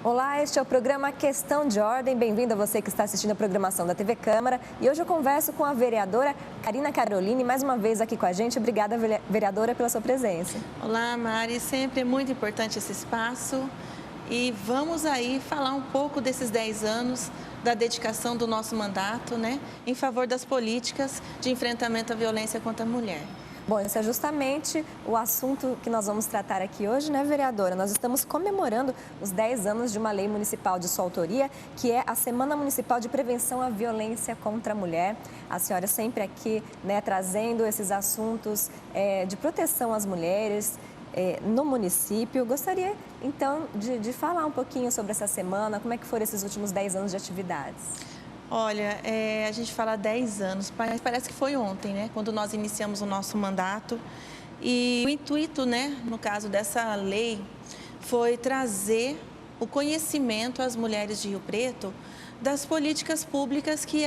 Olá, este é o programa Questão de Ordem. Bem-vindo a você que está assistindo a programação da TV Câmara. E hoje eu converso com a vereadora Karina Caroline, mais uma vez aqui com a gente. Obrigada, vereadora, pela sua presença. Olá, Mari. Sempre é muito importante esse espaço. E vamos aí falar um pouco desses 10 anos da dedicação do nosso mandato, né, em favor das políticas de enfrentamento à violência contra a mulher. Bom, esse é justamente o assunto que nós vamos tratar aqui hoje, né, vereadora? Nós estamos comemorando os 10 anos de uma lei municipal de sua autoria, que é a Semana Municipal de Prevenção à Violência contra a Mulher. A senhora sempre aqui, né, trazendo esses assuntos de proteção às mulheres no município. Gostaria, então, de falar um pouquinho sobre essa semana, como é que foram esses últimos 10 anos de atividades? Olha, a gente fala 10 anos, parece que foi ontem, né? Quando nós iniciamos o nosso mandato. E o intuito, né, no caso dessa lei, foi trazer o conhecimento às mulheres de Rio Preto das políticas públicas que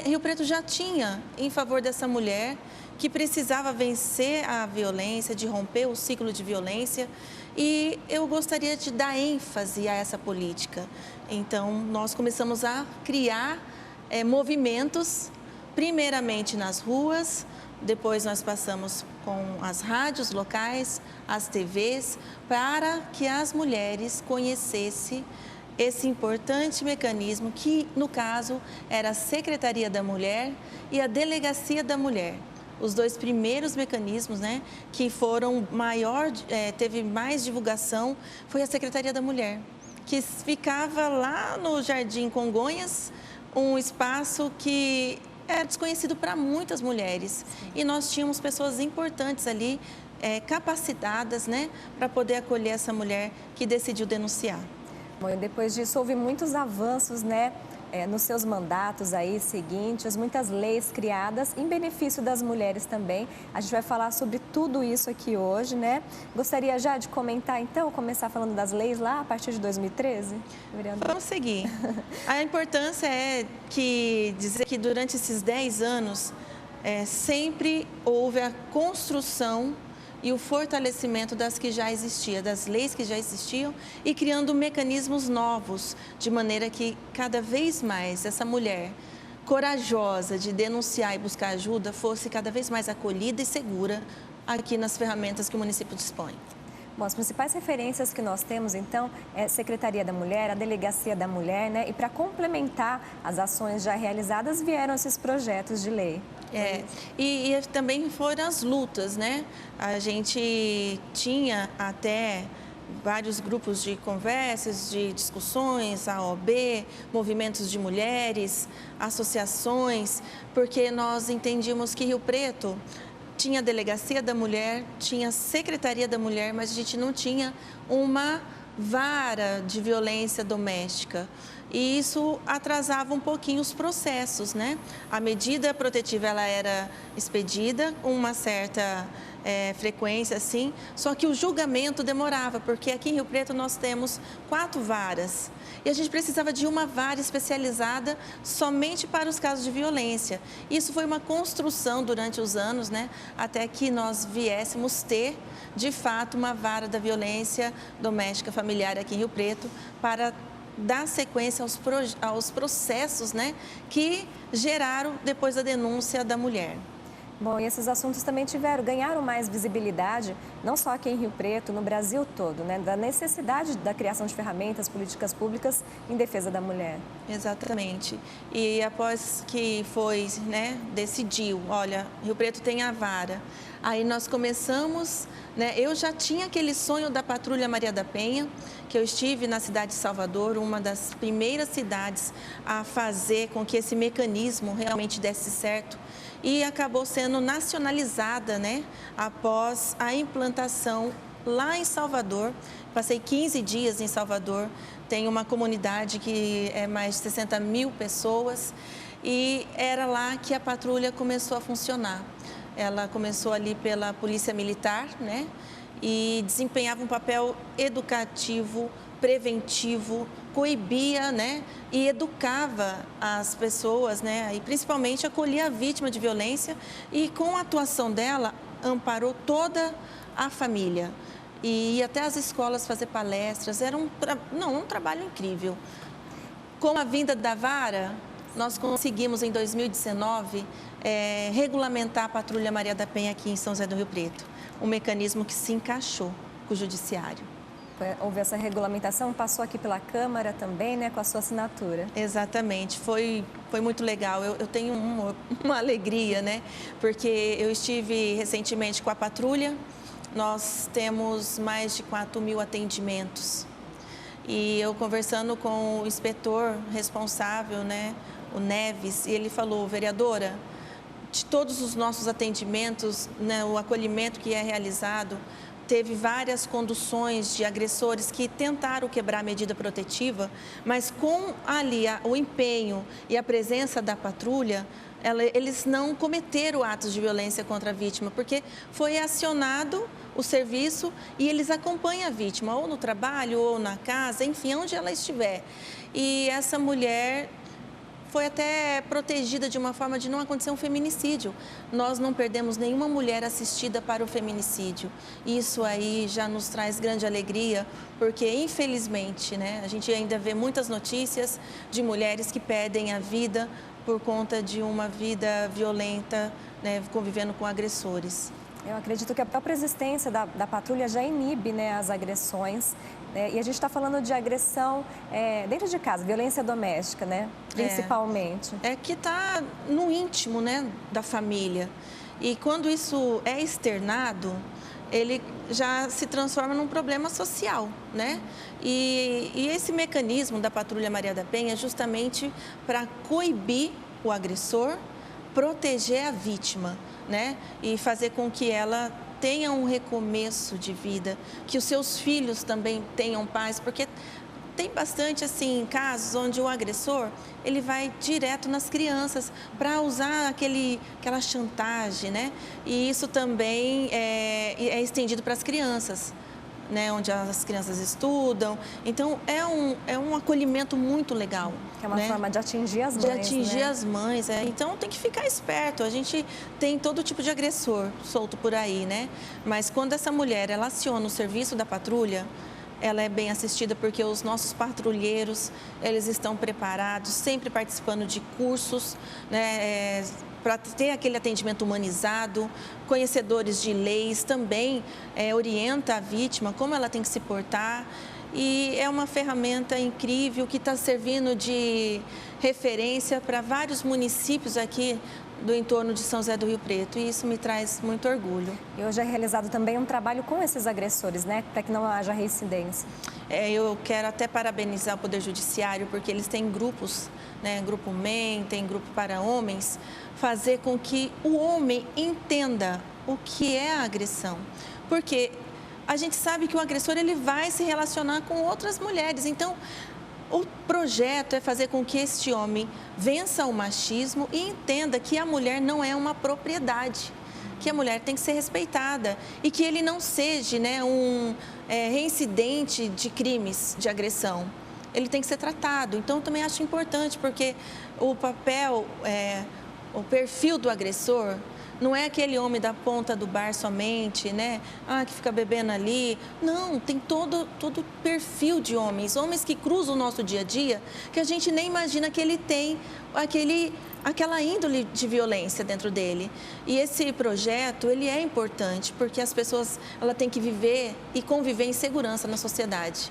Rio Preto já tinha em favor dessa mulher, que precisava vencer a violência, de romper o ciclo de violência. E eu gostaria de dar ênfase a essa política. Então, nós começamos a criar movimentos, primeiramente nas ruas, depois nós passamos com as rádios locais, as TVs, para que as mulheres conhecessem esse importante mecanismo que, no caso, era a Secretaria da Mulher e a Delegacia da Mulher. Os dois primeiros mecanismos, né, que foram teve mais divulgação, foi a Secretaria da Mulher, que ficava lá no Jardim Congonhas, um espaço que era desconhecido para muitas mulheres. E nós tínhamos pessoas importantes ali, capacitadas, né, para poder acolher essa mulher que decidiu denunciar. Bom, e depois disso houve muitos avanços, né? Nos seus mandatos aí seguintes, muitas leis criadas em benefício das mulheres também. A gente vai falar sobre tudo isso aqui hoje, né? Gostaria já de comentar, então, começar falando das leis lá a partir de 2013? Vereadora? Vamos seguir. A importância dizer que durante esses 10 anos sempre houve a construção e o fortalecimento das leis que já existiam e criando mecanismos novos, de maneira que cada vez mais essa mulher corajosa de denunciar e buscar ajuda fosse cada vez mais acolhida e segura aqui nas ferramentas que o município dispõe. Bom, as principais referências que nós temos, então, é a Secretaria da Mulher, a Delegacia da Mulher, né? E para complementar as ações já realizadas, vieram esses projetos de lei. E também foram as lutas, né? A gente tinha até vários grupos de conversas, de discussões, a OAB, movimentos de mulheres, associações, porque nós entendíamos que Rio Preto tinha a Delegacia da Mulher, tinha a Secretaria da Mulher, mas a gente não tinha uma vara de violência doméstica. E isso atrasava um pouquinho os processos, né? A medida protetiva ela era expedida com uma certa frequência, assim, só que o julgamento demorava, porque aqui em Rio Preto nós temos 4 varas e a gente precisava de uma vara especializada somente para os casos de violência. Isso foi uma construção durante os anos, né? Até que nós viéssemos ter, de fato, uma vara da violência doméstica familiar aqui em Rio Preto para dar sequência aos processos, né, que geraram depois da denúncia da mulher. Bom, e esses assuntos também ganharam mais visibilidade, não só aqui em Rio Preto, no Brasil todo, né, da necessidade da criação de ferramentas, políticas públicas em defesa da mulher. Exatamente. E após que foi, né, decidiu, olha, Rio Preto tem a vara. Aí nós começamos, né, eu já tinha aquele sonho da Patrulha Maria da Penha, que eu estive na cidade de Salvador, uma das primeiras cidades a fazer com que esse mecanismo realmente desse certo. E acabou sendo nacionalizada, né, após a implantação lá em Salvador. Passei 15 dias em Salvador, tem uma comunidade que é mais de 60 mil pessoas e era lá que a patrulha começou a funcionar. Ela começou ali pela Polícia Militar, né, e desempenhava um papel educativo, preventivo, coibia, né, e educava as pessoas, né, e principalmente acolhia a vítima de violência e com a atuação dela amparou toda a família. e ia até as escolas fazer palestras. Era um trabalho incrível. Com a vinda da vara, nós conseguimos, em 2019, regulamentar a Patrulha Maria da Penha aqui em São José do Rio Preto. Um mecanismo que se encaixou com o Judiciário. Houve essa regulamentação, passou aqui pela Câmara também, né, com a sua assinatura. Exatamente, foi muito legal. Eu tenho uma alegria, né, porque eu estive recentemente com a patrulha, nós temos mais de 4.000 atendimentos. E eu conversando com o inspetor responsável, né, o Neves, e ele falou: vereadora, de todos os nossos atendimentos, né, o acolhimento que é realizado, teve várias conduções de agressores que tentaram quebrar a medida protetiva, mas com o empenho e a presença da patrulha, eles não cometeram atos de violência contra a vítima, porque foi acionado o serviço e eles acompanham a vítima, ou no trabalho, ou na casa, enfim, onde ela estiver. E essa mulher foi até protegida de uma forma de não acontecer um feminicídio. Nós não perdemos nenhuma mulher assistida para o feminicídio. Isso aí já nos traz grande alegria, porque infelizmente, né, a gente ainda vê muitas notícias de mulheres que perdem a vida por conta de uma vida violenta, né, convivendo com agressores. Eu acredito que a própria existência da patrulha já inibe, né, as agressões. E a gente está falando de agressão dentro de casa, violência doméstica, né, principalmente. É que está no íntimo, né, da família. E quando isso é externado, ele já se transforma num problema social, né? E esse mecanismo da Patrulha Maria da Penha é justamente para coibir o agressor, proteger a vítima, né? E fazer com que ela tenha um recomeço de vida, que os seus filhos também tenham paz, porque tem bastante assim casos onde o agressor ele vai direto nas crianças para usar aquela chantagem, né? E isso também é estendido para as crianças, né? Onde as crianças estudam. Então é um acolhimento muito legal. Que é uma forma de atingir as mães. De atingir as mães, Então tem que ficar esperto. A gente tem todo tipo de agressor solto por aí, né? Mas quando essa mulher ela aciona o serviço da patrulha, ela é bem assistida porque os nossos patrulheiros, eles estão preparados, sempre participando de cursos, né, para ter aquele atendimento humanizado, conhecedores de leis, também orienta a vítima como ela tem que se portar. E é uma ferramenta incrível que está servindo de referência para vários municípios aqui do entorno de São José do Rio Preto, e isso me traz muito orgulho. E hoje é realizado também um trabalho com esses agressores, né, para que não haja reincidência. Eu quero até parabenizar o Poder Judiciário, porque eles têm grupos, né, Grupo MEN, tem Grupo para Homens, fazer com que o homem entenda o que é a agressão, porque a gente sabe que o agressor ele vai se relacionar com outras mulheres, então o projeto é fazer com que este homem vença o machismo e entenda que a mulher não é uma propriedade, que a mulher tem que ser respeitada e que ele não seja, né, um reincidente de crimes de agressão. Ele tem que ser tratado. Então, eu também acho importante, porque o o perfil do agressor não é aquele homem da ponta do bar somente, né? Que fica bebendo ali. Não, tem todo perfil de homens que cruzam o nosso dia a dia, que a gente nem imagina que ele tem aquela índole de violência dentro dele. E esse projeto, ele é importante, porque as pessoas têm que viver e conviver em segurança na sociedade.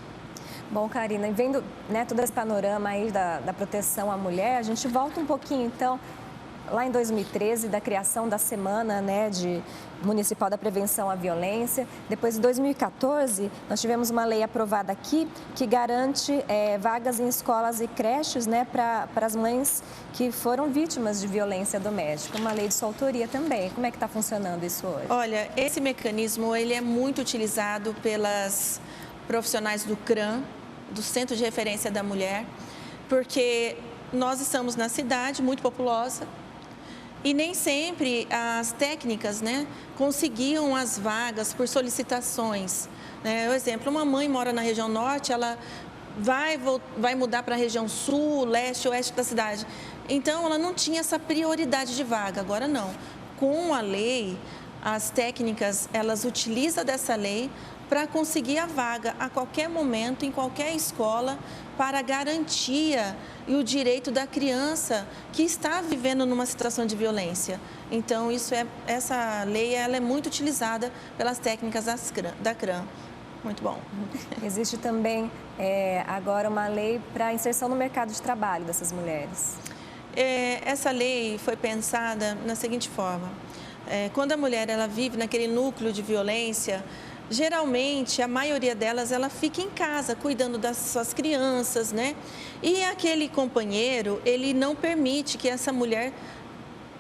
Bom, Karina, e vendo, né, todo esse panorama aí da proteção à mulher, a gente volta um pouquinho, então, lá em 2013, da criação da Semana, né, Municipal da Prevenção à Violência. Depois, em 2014, nós tivemos uma lei aprovada aqui que garante vagas em escolas e creches, né, para as mães que foram vítimas de violência doméstica. Uma lei de sua autoria também. Como é que está funcionando isso hoje? Olha, esse mecanismo ele é muito utilizado pelas profissionais do CRAM, do Centro de Referência da Mulher, porque nós estamos na cidade muito populosa, e nem sempre as técnicas, né, conseguiam as vagas por solicitações. Por exemplo, uma mãe mora na região norte, ela vai mudar para a região sul, leste, oeste da cidade. Então, ela não tinha essa prioridade de vaga. Agora, não. Com a lei, as técnicas, elas utilizam dessa lei para conseguir a vaga a qualquer momento, em qualquer escola, para a garantia e o direito da criança que está vivendo numa situação de violência. Então, essa lei ela é muito utilizada pelas técnicas da CRAM. Muito bom. Existe também agora uma lei para a inserção no mercado de trabalho dessas mulheres. Essa lei foi pensada na seguinte forma. Quando a mulher ela vive naquele núcleo de violência, geralmente a maioria delas ela fica em casa cuidando das suas crianças, né? E aquele companheiro, ele não permite que essa mulher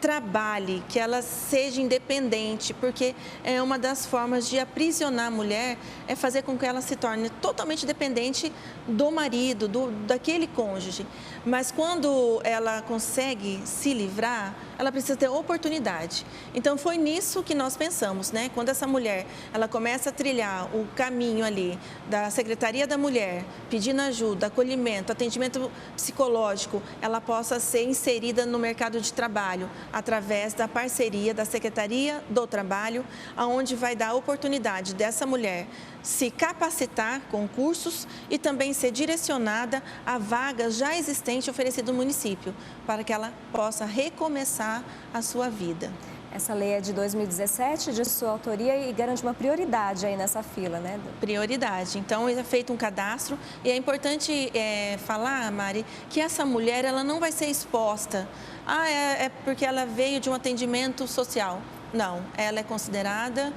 trabalhe, que ela seja independente, porque é uma das formas de aprisionar a mulher, é fazer com que ela se torne totalmente dependente do marido, daquele cônjuge. Mas quando ela consegue se livrar, ela precisa ter oportunidade. Então, foi nisso que nós pensamos, né? Quando essa mulher, ela começa a trilhar o caminho ali da Secretaria da Mulher, pedindo ajuda, acolhimento, atendimento psicológico, ela possa ser inserida no mercado de trabalho, através da parceria da Secretaria do Trabalho, onde vai dar a oportunidade dessa mulher se capacitar com cursos e também ser direcionada a vagas já existentes oferecidas no município, para que ela possa recomeçar a sua vida. Essa lei é de 2017, de sua autoria, e garante uma prioridade aí nessa fila, né? Prioridade. Então, é feito um cadastro e é importante falar, Mari, que essa mulher ela não vai ser exposta. É porque ela veio de um atendimento social. Não, ela é considerada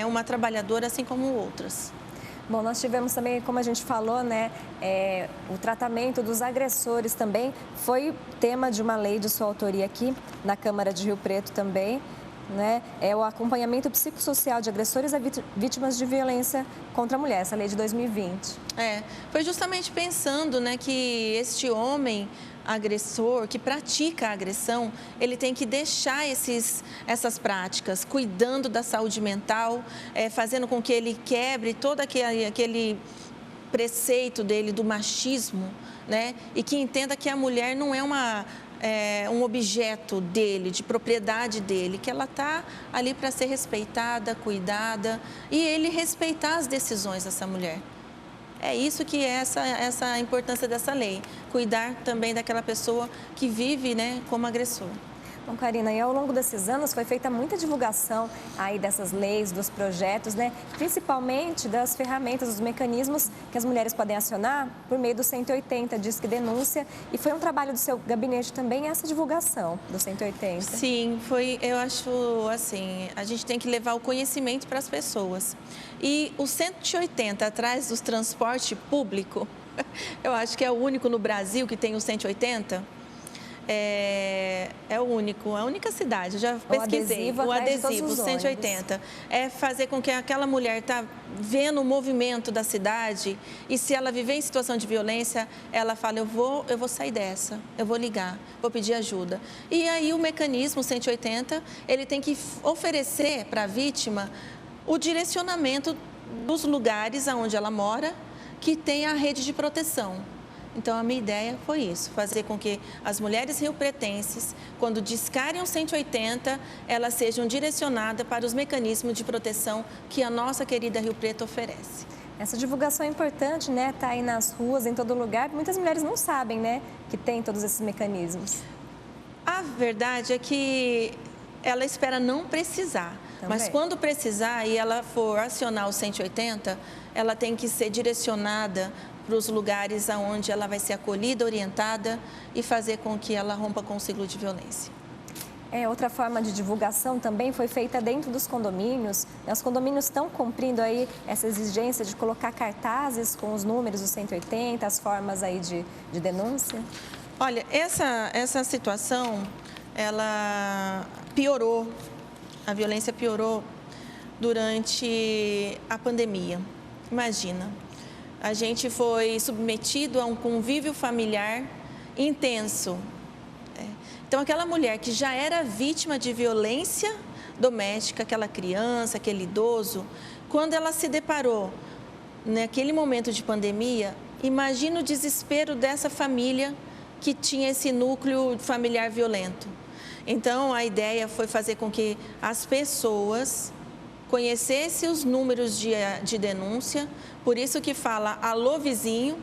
uma trabalhadora assim como outras. Bom, nós tivemos também, como a gente falou, né, o tratamento dos agressores também foi tema de uma lei de sua autoria aqui na Câmara de Rio Preto também, né? É o acompanhamento psicossocial de agressores a vítimas de violência contra a mulher, essa lei de 2020. Foi justamente pensando, né, que este homem agressor, que pratica a agressão, ele tem que deixar essas práticas, cuidando da saúde mental, fazendo com que ele quebre todo aquele preceito dele do machismo, né? E que entenda que a mulher não é um objeto dele, de propriedade dele, que ela está ali para ser respeitada, cuidada e ele respeitar as decisões dessa mulher. É isso que é essa importância dessa lei, cuidar também daquela pessoa que vive, né, como agressor. Bom, Karina, e ao longo desses anos foi feita muita divulgação aí dessas leis, dos projetos, né? Principalmente das ferramentas, dos mecanismos que as mulheres podem acionar por meio do 180, Disque Denúncia. E foi um trabalho do seu gabinete também essa divulgação do 180? Sim, eu acho assim, a gente tem que levar o conhecimento para as pessoas. E o 180 atrás do transporte público, eu acho que é o único no Brasil que tem o 180. É o único, a única cidade, eu já pesquisei. O adesivo 180. É fazer com que aquela mulher está vendo o movimento da cidade e se ela viver em situação de violência, ela fala, eu vou sair dessa, eu vou ligar, vou pedir ajuda. E aí o mecanismo 180, ele tem que oferecer para a vítima o direcionamento dos lugares onde ela mora, que tem a rede de proteção. Então, a minha ideia foi isso, fazer com que as mulheres riopretenses, quando discarem o 180, elas sejam direcionadas para os mecanismos de proteção que a nossa querida Rio Preto oferece. Essa divulgação é importante, né? Tá aí nas ruas, em todo lugar. Muitas mulheres não sabem, né, que tem todos esses mecanismos. A verdade é que ela espera não precisar. Também. Mas quando precisar e ela for acionar o 180, ela tem que ser direcionada para os lugares onde ela vai ser acolhida, orientada e fazer com que ela rompa com o ciclo de violência. Outra forma de divulgação também foi feita dentro dos condomínios. Os condomínios estão cumprindo aí essa exigência de colocar cartazes com os números do 180, as formas aí de denúncia? Olha, essa situação, ela piorou, a violência piorou durante a pandemia. Imagina. A gente foi submetido a um convívio familiar intenso. Então, aquela mulher que já era vítima de violência doméstica, aquela criança, aquele idoso, quando ela se deparou naquele momento de pandemia, imagina o desespero dessa família que tinha esse núcleo familiar violento. Então, a ideia foi fazer com que as pessoas conhecesse os números de denúncia, por isso que fala alô vizinho,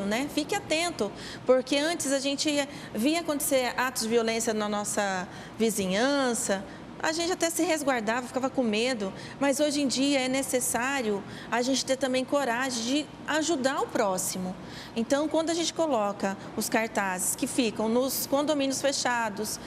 né? Fique atento, porque antes a gente via acontecer atos de violência na nossa vizinhança, a gente até se resguardava, ficava com medo, mas hoje em dia é necessário a gente ter também coragem de ajudar o próximo. Então, quando a gente coloca os cartazes que ficam nos condomínios fechados,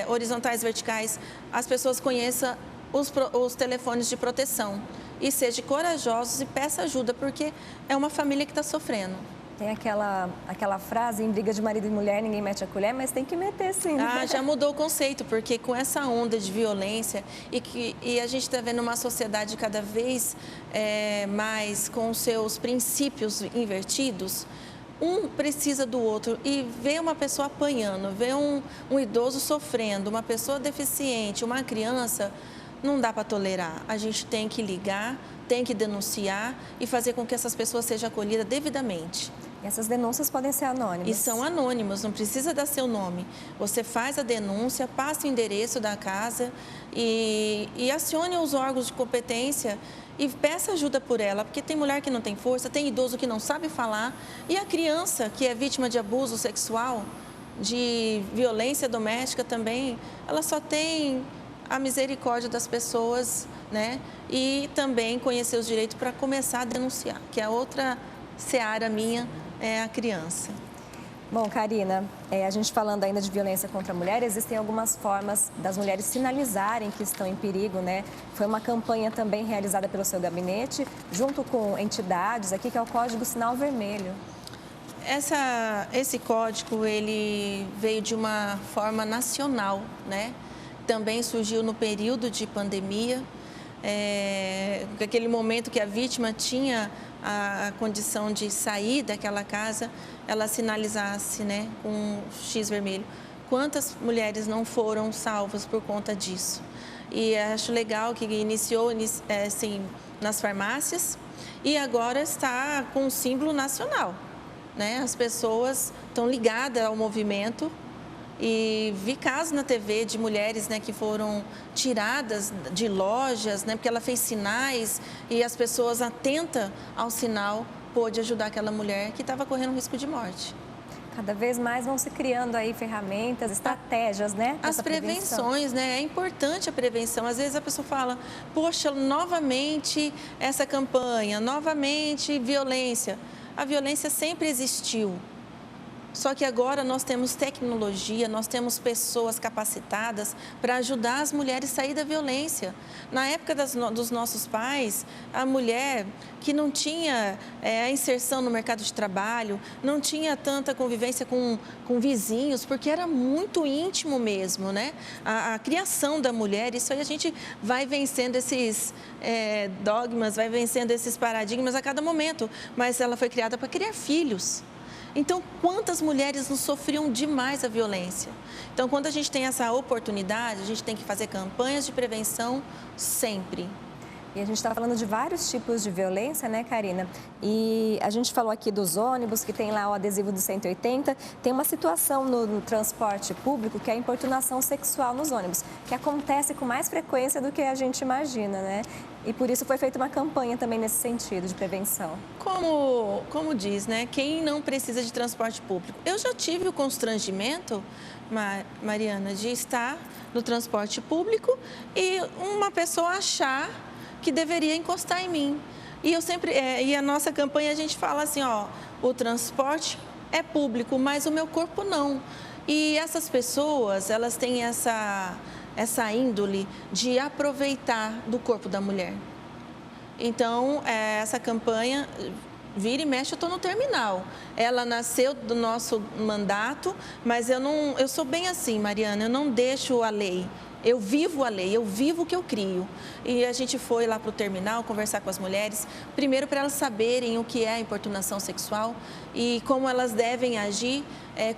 horizontais, verticais, as pessoas conheçam os telefones de proteção e sejam corajosos e peça ajuda, porque é uma família que está sofrendo. Tem aquela frase, em briga de marido e mulher, ninguém mete a colher, mas tem que meter sim. Ah, já mudou o conceito, porque com essa onda de violência e a gente está vendo uma sociedade cada vez mais com seus princípios invertidos, um precisa do outro e ver uma pessoa apanhando, ver um idoso sofrendo, uma pessoa deficiente, uma criança, não dá para tolerar. A gente tem que ligar, tem que denunciar e fazer com que essas pessoas sejam acolhidas devidamente. E essas denúncias podem ser anônimas? E são anônimas, não precisa dar seu nome. Você faz a denúncia, passa o endereço da casa e acione os órgãos de competência e peça ajuda por ela, porque tem mulher que não tem força, tem idoso que não sabe falar e a criança que é vítima de abuso sexual, de violência doméstica também, ela só tem a misericórdia das pessoas, né? E também conhecer os direitos para começar a denunciar, que é outra seara minha, é a criança. Bom, Karina, a gente falando ainda de violência contra a mulher, existem algumas formas das mulheres sinalizarem que estão em perigo, né? Foi uma campanha também realizada pelo seu gabinete, junto com entidades aqui, que é o Código Sinal Vermelho. Esse código, ele veio de uma forma nacional, né? Também surgiu no período de pandemia, aquele momento que a vítima tinha a condição de sair daquela casa, ela sinalizasse, né, com um X vermelho. Quantas mulheres não foram salvas por conta disso? E acho legal que iniciou assim, nas farmácias e agora está com um símbolo nacional, né? As pessoas estão ligadas ao movimento. E vi casos na TV de mulheres, né, que foram tiradas de lojas, né, porque ela fez sinais e as pessoas atentas ao sinal pôde ajudar aquela mulher que estava correndo risco de morte. Cada vez mais vão se criando aí ferramentas, estratégias, né? As prevenções, né? É importante a prevenção. Às vezes a pessoa fala, poxa, novamente essa campanha, novamente violência. A violência sempre existiu. Só que agora nós temos tecnologia, nós temos pessoas capacitadas para ajudar as mulheres a sair da violência. Na época dos nossos pais, a mulher que não tinha a inserção no mercado de trabalho, não tinha tanta convivência com vizinhos, porque era muito íntimo mesmo, né? A criação da mulher, isso aí a gente vai vencendo esses dogmas, vai vencendo esses paradigmas a cada momento. Mas ela foi criada para criar filhos. Então, quantas mulheres não sofriam demais a violência? Então, quando a gente tem essa oportunidade, a gente tem que fazer campanhas de prevenção sempre. E a gente está falando de vários tipos de violência, né, Karina? E a gente falou aqui dos ônibus, que tem lá o adesivo do 180. Tem uma situação no transporte público que é a importunação sexual nos ônibus, que acontece com mais frequência do que a gente imagina, né? E por isso foi feita uma campanha também nesse sentido de prevenção. Como diz, né? Quem não precisa de transporte público? Eu já tive o constrangimento, Mariana, de estar no transporte público e uma pessoa achar que deveria encostar em mim. E eu sempre, e a nossa campanha a gente fala assim, ó, o transporte é público, mas o meu corpo não. E essas pessoas, elas têm essa índole de aproveitar do corpo da mulher. Então, essa campanha, vira e mexe, eu estou no terminal. Ela nasceu do nosso mandato, mas eu sou bem assim, Mariana, eu não deixo a lei. Eu vivo a lei, eu vivo o que eu crio. E a gente foi lá para o terminal conversar com as mulheres, primeiro para elas saberem o que é a importunação sexual e como elas devem agir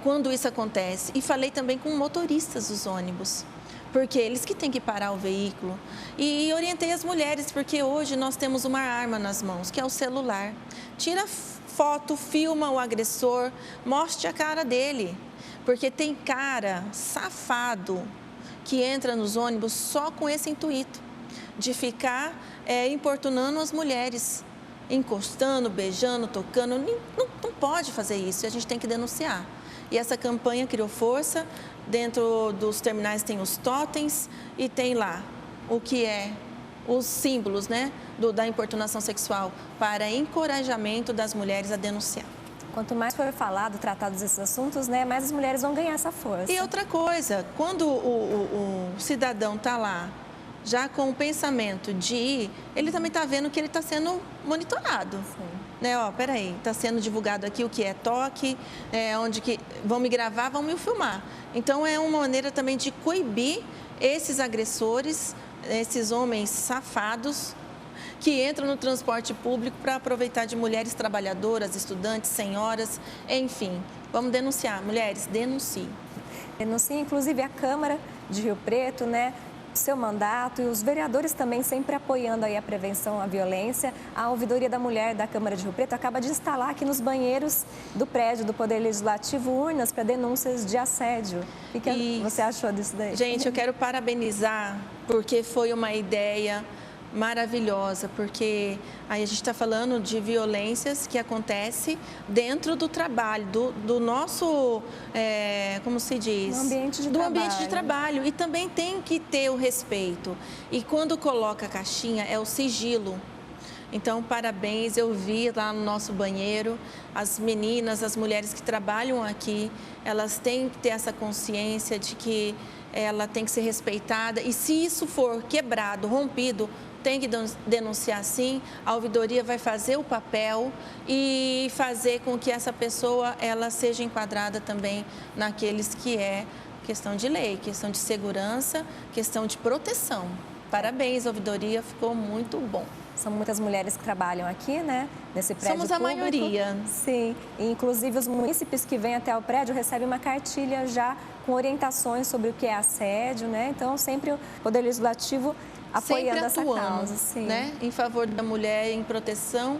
quando isso acontece. E falei também com motoristas dos ônibus, porque eles que têm que parar o veículo. E orientei as mulheres, porque hoje nós temos uma arma nas mãos, que é o celular. Tira foto, filma o agressor, mostre a cara dele, porque tem cara safado que entra nos ônibus só com esse intuito, de ficar importunando as mulheres, encostando, beijando, tocando. Não pode fazer isso, e a gente tem que denunciar. E essa campanha criou força. Dentro dos terminais tem os totens e tem lá o que é os símbolos, né, da importunação sexual, para encorajamento das mulheres a denunciar. Quanto mais for falado, tratado desses assuntos, né, mais as mulheres vão ganhar essa força. E outra coisa, quando o cidadão está lá, já com o pensamento de ir, ele também está vendo que ele está sendo monitorado. Sim. Né, ó, peraí, está sendo divulgado aqui o que é toque, onde que vão me gravar, vão me filmar. Então, é uma maneira também de coibir esses agressores, esses homens safados que entram no transporte público para aproveitar de mulheres trabalhadoras, estudantes, senhoras, enfim. Vamos denunciar. Mulheres, denunciem. Denunciem, inclusive, a Câmara de Rio Preto, né? Seu mandato, e os vereadores também sempre apoiando aí a prevenção à violência. A Ouvidoria da Mulher da Câmara de Rio Preto acaba de instalar aqui nos banheiros do prédio do Poder Legislativo urnas para denúncias de assédio. O que você achou disso daí? Gente, eu quero parabenizar, porque foi uma ideia maravilhosa, porque aí a gente está falando de violências que acontecem dentro do trabalho, do nosso, como se diz? Ambiente de trabalho. E também tem que ter o respeito. E quando coloca a caixinha, é o sigilo. Então, parabéns, eu vi lá no nosso banheiro, as meninas, as mulheres que trabalham aqui, elas têm que ter essa consciência de que ela tem que ser respeitada. E se isso for quebrado, rompido, tem que denunciar sim, a ouvidoria vai fazer o papel e fazer com que essa pessoa ela seja enquadrada também naqueles que é questão de lei, questão de segurança, questão de proteção. Parabéns, ouvidoria, ficou muito bom. São muitas mulheres que trabalham aqui, né, nesse prédio público. Somos a maioria. Sim, e inclusive os munícipes que vêm até o prédio recebem uma cartilha já com orientações sobre o que é assédio, né? Então, sempre o Poder Legislativo apoiando essa causa, sim, né, em favor da mulher, em proteção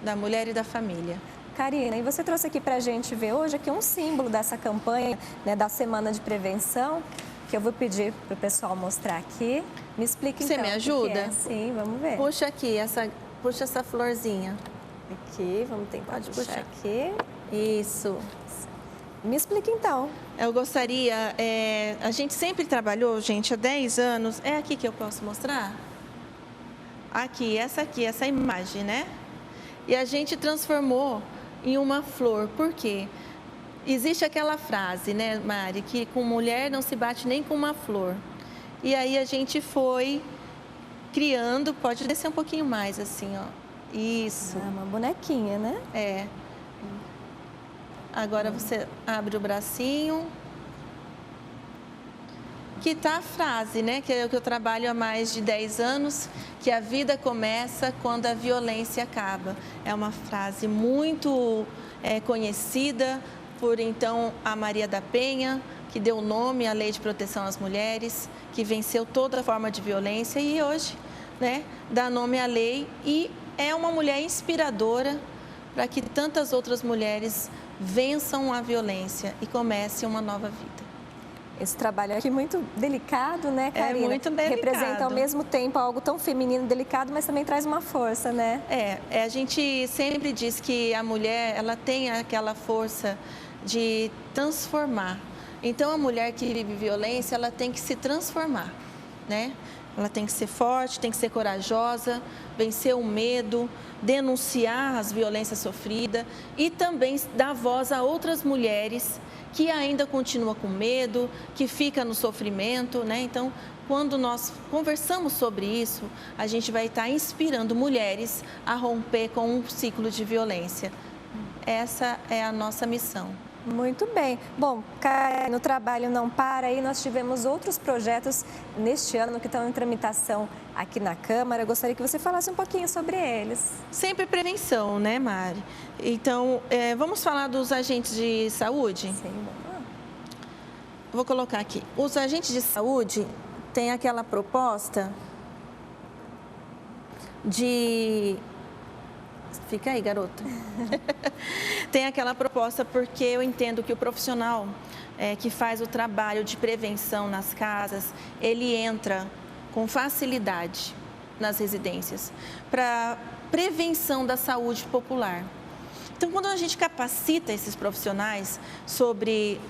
da mulher e da família. Karina, e você trouxe aqui para a gente ver hoje aqui um símbolo dessa campanha, né, da Semana de Prevenção, que eu vou pedir para o pessoal mostrar aqui. Me explica então. Você me ajuda? O que é. Sim, vamos ver. Puxa aqui, puxa essa florzinha. Aqui, vamos tentar puxar aqui. Isso. Me explica então. Eu gostaria, a gente sempre trabalhou, gente, há 10 anos. É aqui que eu posso mostrar? Aqui, essa imagem, né? E a gente transformou em uma flor. Por quê? Existe aquela frase, né, Mari, que com mulher não se bate nem com uma flor. E aí a gente foi criando, pode descer um pouquinho mais assim, ó. Isso. Uma bonequinha, né? É. Agora você abre o bracinho. Que tá a frase, né? Que é o que eu trabalho há mais de 10 anos, que a vida começa quando a violência acaba. É uma frase muito conhecida por, então, a Maria da Penha, que deu nome à Lei de Proteção às Mulheres, que venceu toda forma de violência e hoje, né, dá nome à lei e é uma mulher inspiradora para que tantas outras mulheres vençam a violência e comecem uma nova vida. Esse trabalho aqui muito delicado, né, Karina? É muito delicado. Representa ao mesmo tempo algo tão feminino, delicado, mas também traz uma força, né? A gente sempre diz que a mulher, ela tem aquela força de transformar. Então, a mulher que vive violência, ela tem que se transformar, né? Ela tem que ser forte, tem que ser corajosa, vencer o medo, denunciar as violências sofridas e também dar voz a outras mulheres que ainda continuam com medo, que ficam no sofrimento, né? Então, quando nós conversamos sobre isso, a gente vai estar inspirando mulheres a romper com um ciclo de violência. Essa é a nossa missão. Muito bem. Bom, no Trabalho Não Para, e nós tivemos outros projetos neste ano que estão em tramitação aqui na Câmara. Eu gostaria que você falasse um pouquinho sobre eles. Sempre prevenção, né, Mari? Então, vamos falar dos agentes de saúde? Sim, vamos lá. Vou colocar aqui. Os agentes de saúde têm aquela proposta de... Fica aí, garota. Tem aquela proposta porque eu entendo que o profissional que faz o trabalho de prevenção nas casas, ele entra com facilidade, nas residências, para prevenção da saúde popular. Então, quando a gente capacita esses profissionais sobre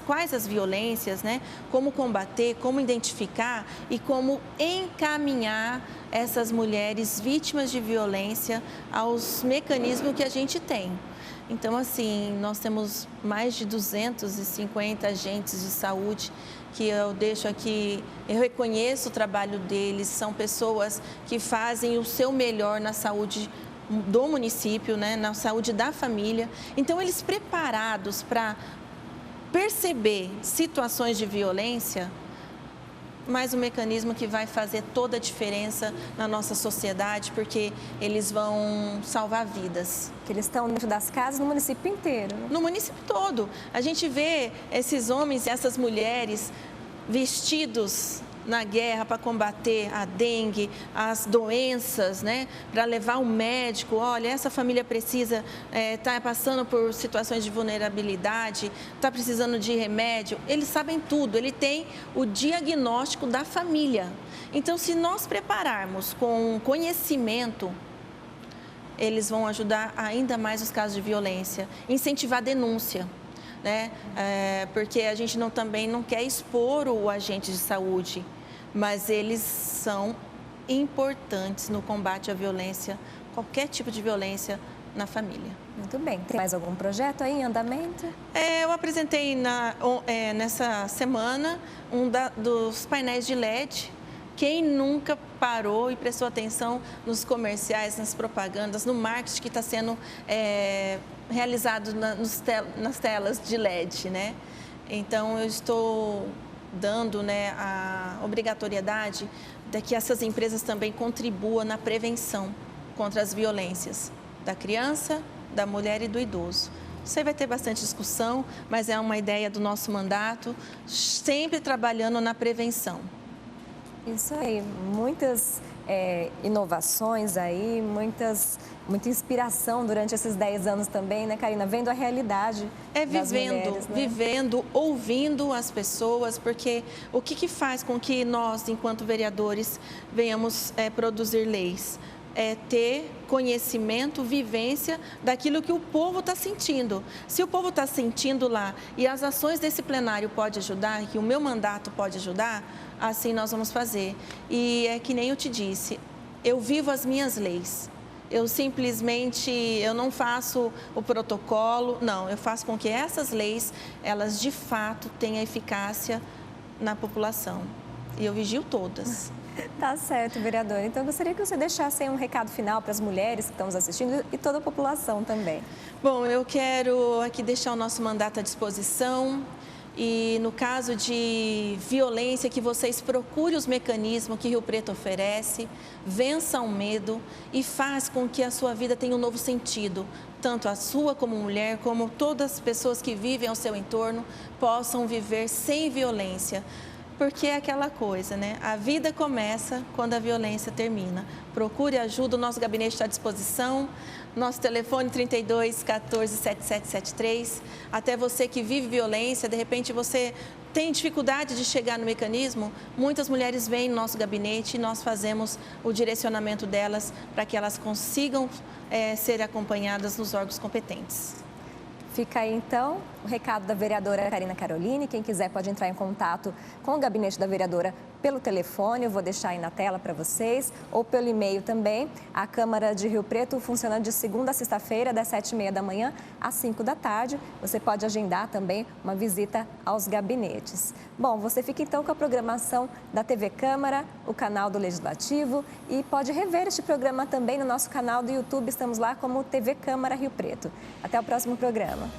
quais as violências, né? Como combater, como identificar e como encaminhar essas mulheres vítimas de violência aos mecanismos que a gente tem. Então, assim, nós temos mais de 250 agentes de saúde que eu deixo aqui, eu reconheço o trabalho deles, são pessoas que fazem o seu melhor na saúde do município, né, na saúde da família. Então, eles preparados para perceber situações de violência, mais um mecanismo que vai fazer toda a diferença na nossa sociedade, porque eles vão salvar vidas. Que eles estão dentro das casas no município inteiro, né? No município todo. A gente vê esses homens e essas mulheres vestidos na guerra para combater a dengue, as doenças, né? Para levar o médico, olha, essa família precisa, está passando por situações de vulnerabilidade, está precisando de remédio. Eles sabem tudo, ele tem o diagnóstico da família. Então, se nós prepararmos com conhecimento, eles vão ajudar ainda mais os casos de violência, incentivar a denúncia. Né? Porque a gente também não quer expor o agente de saúde, mas eles são importantes no combate à violência, qualquer tipo de violência na família. Muito bem. Tem mais algum projeto aí em andamento? Eu apresentei nessa semana dos painéis de LED. Quem nunca parou e prestou atenção nos comerciais, nas propagandas, no marketing que está sendo realizado nas telas de LED, né? Então, eu estou dando, né, a obrigatoriedade de que essas empresas também contribuam na prevenção contra as violências da criança, da mulher e do idoso. Isso aí vai ter bastante discussão, mas é uma ideia do nosso mandato, sempre trabalhando na prevenção. Isso aí, muitas inovações aí, muita inspiração durante esses 10 anos também, né, Karina? Vendo a realidade das mulheres, né? Vivendo, ouvindo as pessoas, porque o que faz com que nós, enquanto vereadores, venhamos produzir leis? É ter conhecimento, vivência daquilo que o povo está sentindo. Se o povo está sentindo lá e as ações desse plenário podem ajudar, que o meu mandato pode ajudar, assim nós vamos fazer. E é que nem eu te disse, eu vivo as minhas leis. Eu não faço o protocolo, não, eu faço com que essas leis, elas de fato tenham eficácia na população. E eu vigio todas. Tá certo, vereadora. Então, eu gostaria que você deixasse aí um recado final para as mulheres que estão nos assistindo e toda a população também. Bom, eu quero aqui deixar o nosso mandato à disposição e, no caso de violência, que vocês procurem os mecanismos que Rio Preto oferece, vençam o medo e faz com que a sua vida tenha um novo sentido. Tanto a sua como mulher, como todas as pessoas que vivem ao seu entorno, possam viver sem violência. Porque é aquela coisa, né? A vida começa quando a violência termina. Procure ajuda, o nosso gabinete está à disposição. Nosso telefone 32 14 7773. Até você que vive violência, de repente você tem dificuldade de chegar no mecanismo, muitas mulheres vêm no nosso gabinete e nós fazemos o direcionamento delas para que elas consigam ser acompanhadas nos órgãos competentes. Fica aí, então, o recado da vereadora Karina Caroline. Quem quiser pode entrar em contato com o gabinete da vereadora pelo telefone, eu vou deixar aí na tela para vocês, ou pelo e-mail também. A Câmara de Rio Preto funciona de segunda a sexta-feira, das 7h30 da manhã às 5 da tarde. Você pode agendar também uma visita aos gabinetes. Bom, você fica então com a programação da TV Câmara, o canal do Legislativo, e pode rever este programa também no nosso canal do YouTube. Estamos lá como TV Câmara Rio Preto. Até o próximo programa.